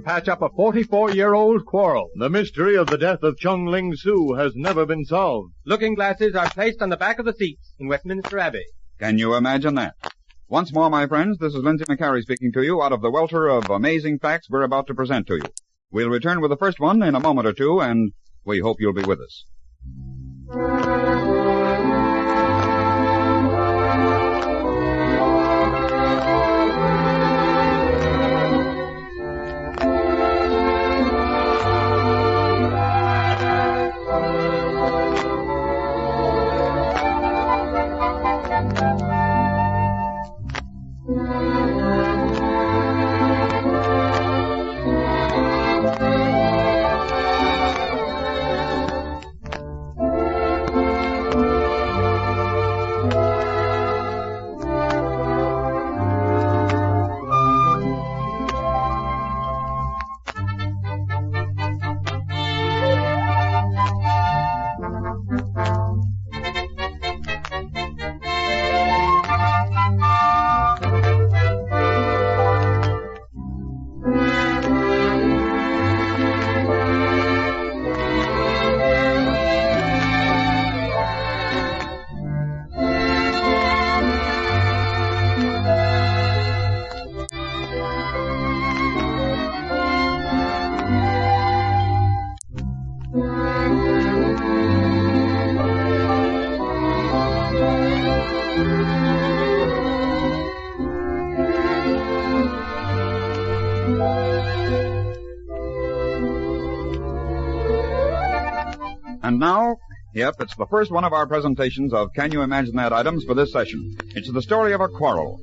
patch up a 44-year-old quarrel. The mystery of the death of Chung Ling Soo has never been solved. Looking glasses are placed on the back of the seats in Westminster Abbey. Can you imagine that? Once more, my friends, this is Lindsay McCarry speaking to you out of the welter of amazing facts we're about to present to you. We'll return with the first one in a moment or two, and we hope you'll be with us. And now, it's the first one of our presentations of Can You Imagine That items for this session. It's the story of a quarrel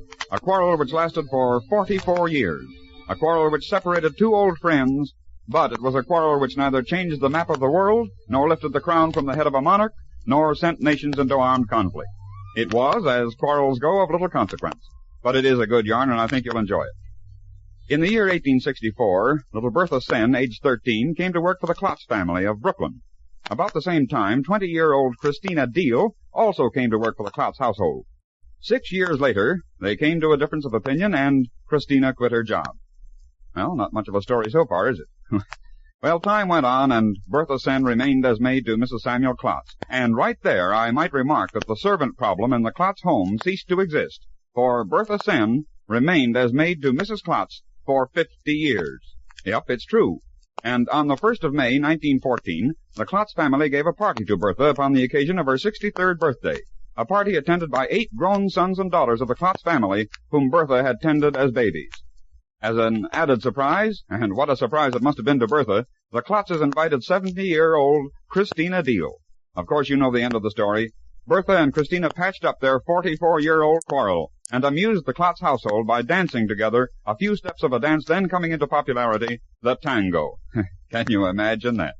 which lasted for 44 years, a quarrel which separated two old friends, but it was a quarrel which neither changed the map of the world, nor lifted the crown from the head of a monarch, nor sent nations into armed conflict. It was, as quarrels go, of little consequence, but it is a good yarn, and I think you'll enjoy it. In the year 1864, little Bertha Sen, aged 13, came to work for the Klotz family of Brooklyn. About the same time, 20-year-old Christina Deal also came to work for the Klotz household. 6 years later, they came to a difference of opinion, and Christina quit her job. Well, not much of a story so far, is it? Well, time went on, and Bertha Sen remained as maid to Mrs. Samuel Klotz. And right there, I might remark that the servant problem in the Klotz home ceased to exist, for Bertha Sen remained as maid to Mrs. Klotz for 50 years. Yep, it's true. And on the 1st of May, 1914, the Klotz family gave a party to Bertha upon the occasion of her 63rd birthday, a party attended by 8 grown sons and daughters of the Klotz family, whom Bertha had tended as babies. As an added surprise, and what a surprise it must have been to Bertha, the Klotzes invited 70-year-old Christina Deal. Of course, you know the end of the story. Bertha and Christina patched up their 44-year-old quarrel and amused the Klotz household by dancing together a few steps of a dance then coming into popularity, the tango. Can you imagine that?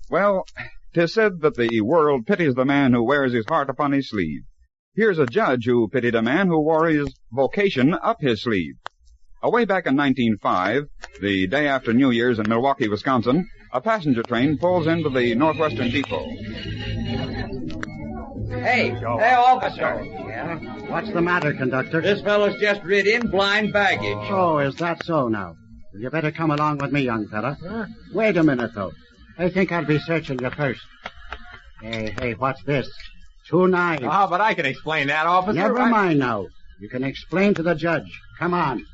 Well, 'tis said that the world pities the man who wears his heart upon his sleeve. Here's a judge who pitied a man who wore his vocation up his sleeve. Away back in 1905, the day after New Year's in Milwaukee, Wisconsin, a passenger train pulls into the Northwestern Depot. Hey, officer. Yeah? What's the matter, conductor? This fellow's just rid in blind baggage. Oh, is that so now? Well, you better come along with me, young fella. Wait a minute, though. I think I'll be searching you first. Hey, what's this? 2 knives. Oh, but I can explain that, officer. Never mind now. You can explain to the judge. Come on.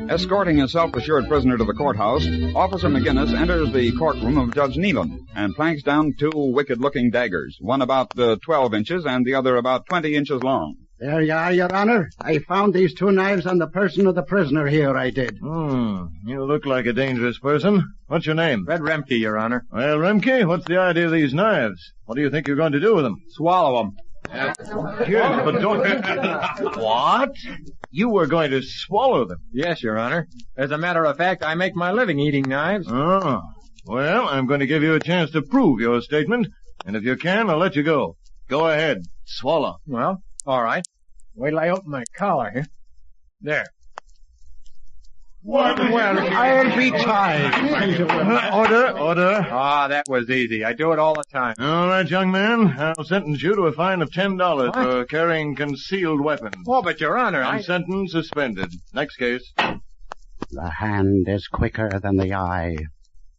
Escorting a self-assured prisoner to the courthouse, Officer McGinnis enters the courtroom of Judge Nealon and planks down 2 wicked-looking daggers, one about 12 inches and the other about 20 inches long. There you are, Your Honor. I found these 2 knives on the person of the prisoner here, I did. You look like a dangerous person. What's your name? Red Remke, Your Honor. Well, Remke, what's the idea of these knives? What do you think you're going to do with them? Swallow them. Yes, but don't... What? You were going to swallow them? Yes, Your Honor. As a matter of fact, I make my living eating knives. Oh. Well, I'm going to give you a chance to prove your statement, and if you can, I'll let you go. Go ahead. Swallow. Well, all right. Wait till I open my collar here. There. Well, I'll be tied. Order. Ah, that was easy. I do it all the time. All right, young man. I'll sentence you to a fine of $10 for carrying concealed weapons. Oh, but Your Honor, And sentence suspended. Next case. The hand is quicker than the eye.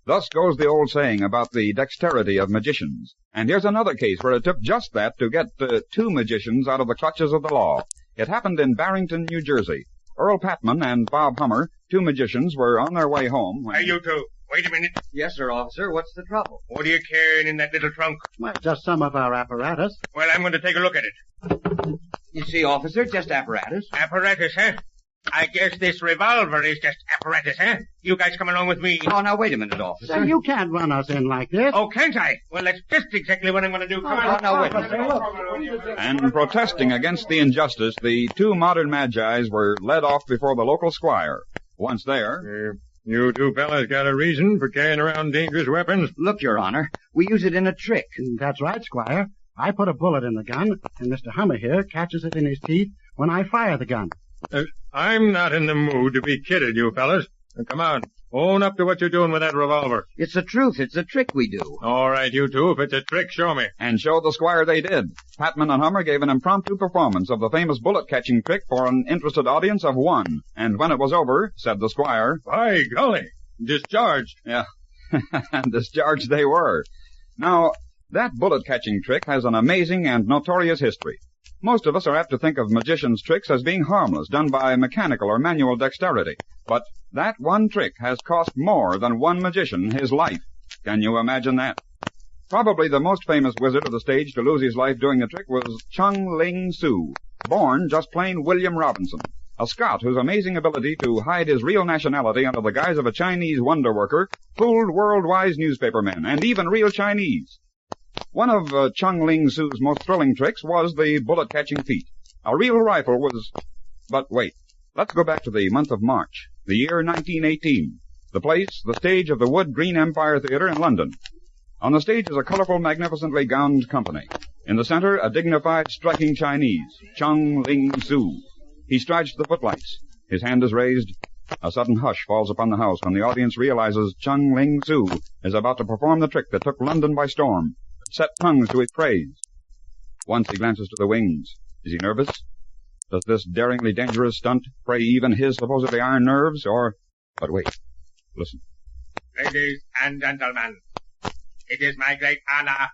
Thus goes the old saying about the dexterity of magicians. And here's another case where it took just that to get two magicians out of the clutches of the law. It happened in Barrington, New Jersey. Earl Patman and Bob Hummer, two magicians, were on their way home when... Hey, you two. Wait a minute. Yes, sir, officer. What's the trouble? What are you carrying in that little trunk? Well, just some of our apparatus. Well, I'm going to take a look at it. You see, officer, just apparatus. Apparatus, huh? I guess this revolver is just apparatus, huh? You guys come along with me. Oh, now, wait a minute, officer. Sir, you can't run us in like this. Oh, can't I? Well, that's just exactly what I'm going to do. Come on. now, wait a minute. And protesting against the injustice, the two modern magi's were led off before the local squire. Once there... You two fellas got a reason for carrying around dangerous weapons? Look, Your Honor, we use it in a trick. That's right, Squire. I put a bullet in the gun, and Mr. Hummer here catches it in his teeth when I fire the gun. I'm not in the mood to be kidded, you fellas. Come on, own up to what you're doing with that revolver. It's the truth. It's a trick we do. All right, you two, if it's a trick, show me. And show the squire they did. Patman and Hummer gave an impromptu performance of the famous bullet-catching trick for an interested audience of one. And when it was over, said the squire... By golly, discharged. Yeah, and discharged they were. Now, that bullet-catching trick has an amazing and notorious history. Most of us are apt to think of magicians' tricks as being harmless, done by mechanical or manual dexterity. But that one trick has cost more than one magician his life. Can you imagine that? Probably the most famous wizard of the stage to lose his life doing the trick was Chung Ling Soo, born just plain William Robinson, a Scot whose amazing ability to hide his real nationality under the guise of a Chinese wonder worker fooled world-wise newspapermen and even real Chinese. One of Chung Ling Soo's most thrilling tricks was the bullet-catching feat. A real rifle was... But wait, let's go back to the month of March, the year 1918. The place, the stage of the Wood Green Empire Theatre in London. On the stage is a colorful, magnificently gowned company. In the center, a dignified, striking Chinese, Chung Ling Soo. He strides to the footlights. His hand is raised. A sudden hush falls upon the house when the audience realizes Chung Ling Soo is about to perform the trick that took London by storm. Set tongues to his praise. Once he glances to the wings. Is he nervous? Does this daringly dangerous stunt fray even his supposedly iron nerves, or... But wait. Listen. Ladies and gentlemen, it is my great honor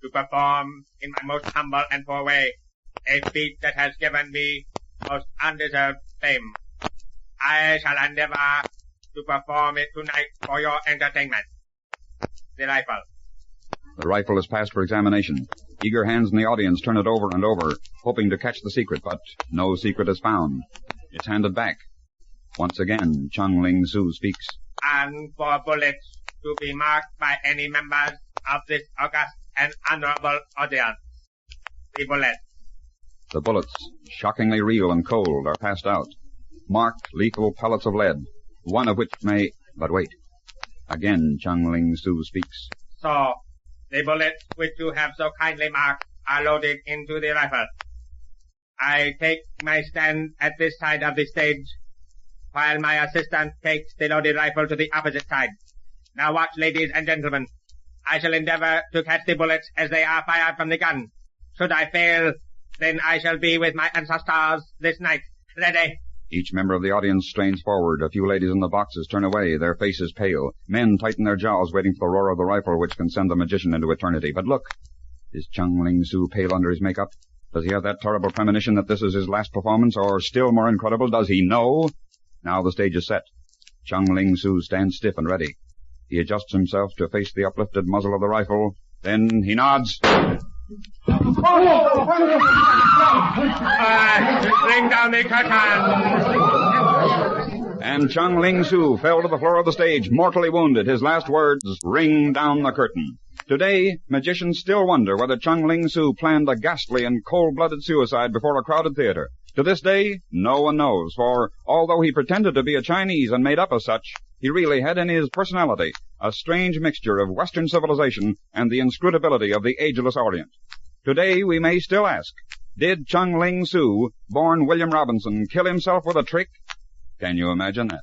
to perform in my most humble and poor way a feat that has given me most undeserved fame. I shall endeavor to perform it tonight for your entertainment. The rifle. The rifle is passed for examination. Eager hands in the audience turn it over and over, hoping to catch the secret, but no secret is found. It's handed back. Once again, Chung Ling Soo speaks. And for bullets to be marked by any members of this august and honorable audience. The bullets. The bullets, shockingly real and cold, are passed out. Marked, lethal pellets of lead, one of which may... But wait. Again, Chung Ling Soo speaks. So, the bullets which you have so kindly marked are loaded into the rifle. I take my stand at this side of the stage, while my assistant takes the loaded rifle to the opposite side. Now watch, ladies and gentlemen. I shall endeavor to catch the bullets as they are fired from the gun. Should I fail, then I shall be with my ancestors this night. Ready? Each member of the audience strains forward. A few ladies in the boxes turn away, their faces pale. Men tighten their jaws, waiting for the roar of the rifle which can send the magician into eternity. But look, is Chung Ling Soo pale under his makeup? Does he have that terrible premonition that this is his last performance? Or, still more incredible, does he know? Now the stage is set. Chung Ling Soo stands stiff and ready. He adjusts himself to face the uplifted muzzle of the rifle. Then he nods. Bring down the curtain. And Chung Ling Soo fell to the floor of the stage, mortally wounded. His last words, ring down the curtain. Today, magicians still wonder whether Chung Ling Soo planned a ghastly and cold-blooded suicide before a crowded theater. To this day, no one knows, for although he pretended to be a Chinese and made up as such, he really had in his personality a strange mixture of Western civilization and the inscrutability of the ageless Orient. Today, we may still ask, did Chung Ling Soo, born William Robinson, kill himself with a trick? Can you imagine that?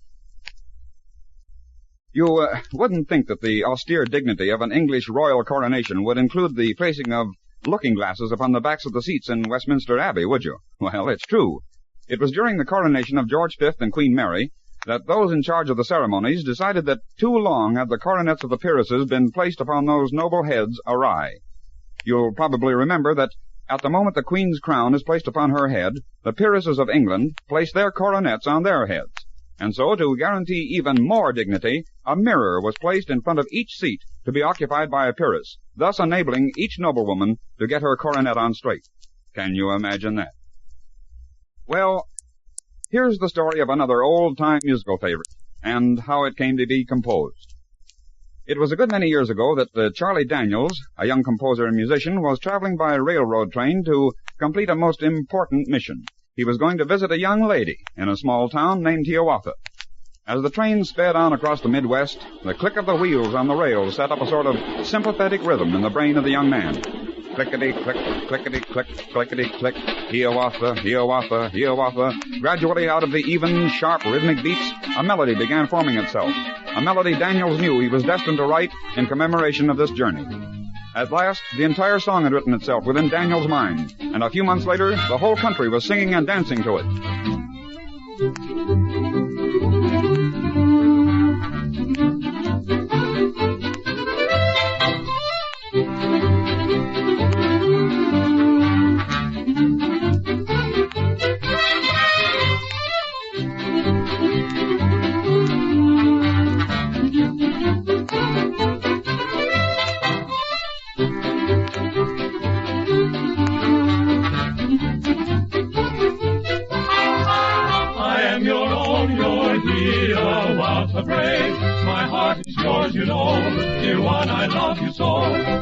You wouldn't think that the austere dignity of an English royal coronation would include the placing of looking glasses upon the backs of the seats in Westminster Abbey, would you? Well, it's true. It was during the coronation of George V and Queen Mary that those in charge of the ceremonies decided that too long had the coronets of the peeresses been placed upon those noble heads awry. You'll probably remember that at the moment the Queen's crown is placed upon her head, the peeresses of England place their coronets on their heads. And so, to guarantee even more dignity, a mirror was placed in front of each seat to be occupied by a peeress, thus enabling each noblewoman to get her coronet on straight. Can you imagine that? Well, here's the story of another old-time musical favorite, and how it came to be composed. It was a good many years ago that Charlie Daniels, a young composer and musician, was traveling by railroad train to complete a most important mission. He was going to visit a young lady in a small town named Hiawatha. As the train sped on across the Midwest, the click of the wheels on the rails set up a sort of sympathetic rhythm in the brain of the young man. Clickety-click, clickety-click, clickety-click, Hiawatha, Hiawatha, Hiawatha. Gradually, out of the even, sharp, rhythmic beats, a melody began forming itself. A melody Daniels knew he was destined to write in commemoration of this journey. At last, the entire song had written itself within Daniels' mind, and a few months later, the whole country was singing and dancing to it. you know, dear one, I love you so.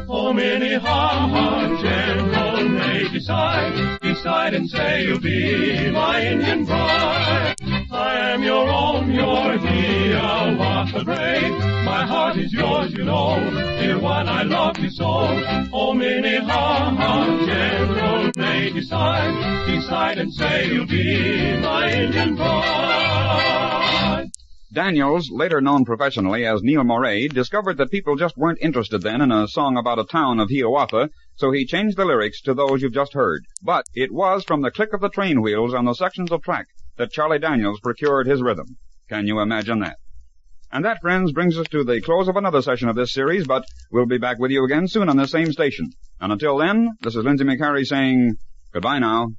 Oh, Minnehaha, gentle may decide and say you'll be my Indian bride. I am your own, your Hiawatha brave. My heart is yours, you know, dear one, I love you so. Oh, Minnehaha, gentle may decide and say you'll be my Indian bride. Daniels, later known professionally as Neil Moray, discovered that people just weren't interested then in a song about a town of Hiawatha, so he changed the lyrics to those you've just heard. But it was from the click of the train wheels on the sections of track that Charlie Daniels procured his rhythm. Can you imagine that? And that, friends, brings us to the close of another session of this series, but we'll be back with you again soon on this same station. And until then, this is Lindsay McHarry saying goodbye now.